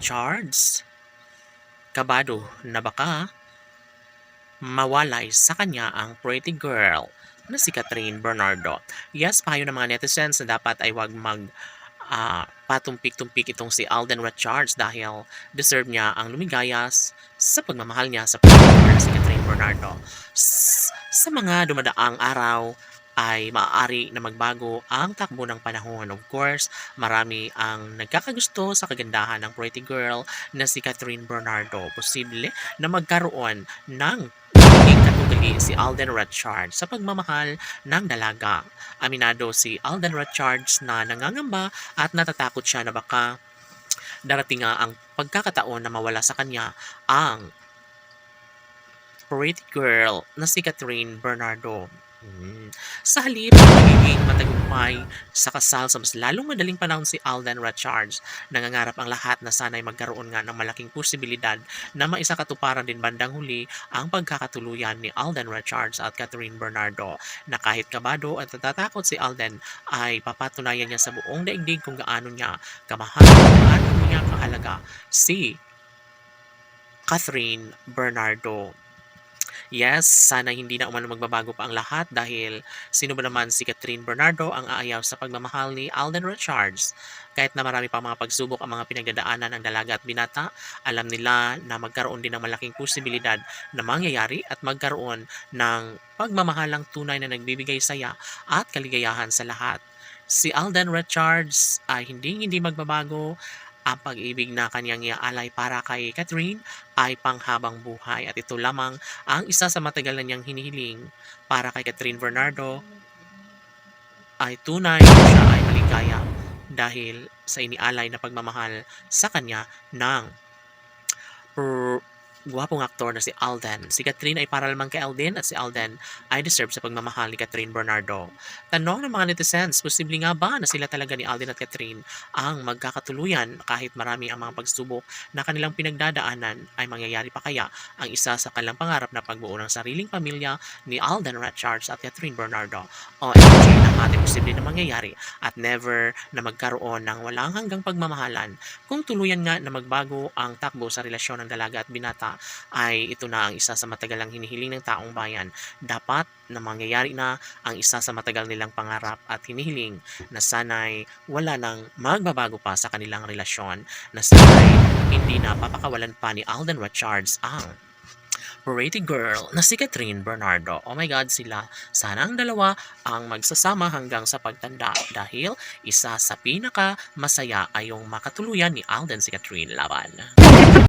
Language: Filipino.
Richards, kabado na baka mawalay sa kanya ang pretty girl na si Catherine Bernardo. Yes, payo ng mga netizens na dapat ay wag patumpik-tumpik itong si Alden Richards dahil deserve niya ang lumigayas sa pagmamahal niya sa pretty girl na si Catherine Bernardo. Sa mga dumadaang araw ay maaari na magbago ang takbo ng panahon. Of course, marami ang nagkakagusto sa kagandahan ng pretty girl na si Catherine Bernardo. Posible na magkaroon ng magiging katugali si Alden Richards sa pagmamahal ng dalaga. Aminado si Alden Richards na nangangamba at natatakot siya na baka darating nga ang pagkakataon na mawala sa kanya ang pretty girl na si Catherine Bernardo. Sa halip na magiging matagumpay sa kasal sa mas lalong madaling panahon si Alden Richards, nangangarap ang lahat na sana'y magkaroon nga ng malaking posibilidad na maisakatuparan din bandang huli ang pagkakatuluyan ni Alden Richards at Catherine Bernardo, na kahit kabado at natatakot si Alden ay papatunayan niya sa buong daigdig kung gaano niya kamahal at gaano niya kahalaga si Catherine Bernardo. Yes, sana hindi na umano magbabago pa ang lahat dahil sino ba naman si Catherine Bernardo ang aayaw sa pagmamahal ni Alden Richards. Kahit na marami pa mga pagsubok ang mga pinagdadaanan ng dalaga at binata, alam nila na magkaroon din ng malaking posibilidad na mangyayari at magkaroon ng pagmamahalang tunay na nagbibigay saya at kaligayahan sa lahat. Si Alden Richards ay hindi magbabago. Ang pag-ibig na kanyang iaalay para kay Catherine ay panghabang buhay at ito lamang ang isa sa matagal na niyang hinihiling para kay Catherine Bernardo ay tunay na siya ay maligaya dahil sa inialay na pagmamahal sa kanya ng gwapong aktor na si Alden. Si Catherine ay para lamang kay Alden at si Alden ay deserve sa pagmamahal ni Catherine Bernardo. Tanong ng mga netizens, posible nga ba na sila talaga ni Alden at Catherine ang magkakatuluyan kahit marami ang mga pagsubok na kanilang pinagdadaanan? Ay mangyayari pa kaya ang isa sa kanilang pangarap na pagbuo ng sariling pamilya ni Alden Richards at Catherine Bernardo? O naman posible na mangyayari at never na magkaroon ng walang hanggang pagmamahalan kung tuluyan nga na magbago ang takbo sa relasyon ng dalaga at binata ay ito na ang isa sa matagalang hinihiling ng taong bayan. Dapat na mangyayari na ang isa sa matagal nilang pangarap at hinihiling na sana'y wala nang magbabago pa sa kanilang relasyon, na sana'y hindi na papakawalan pa ni Alden Richards ang pretty girl na si Catherine Bernardo. Oh my God, sila sana ang dalawa ang magsasama hanggang sa pagtanda dahil isa sa pinaka masaya ay yung makatuluyan ni Alden si Catherine laban.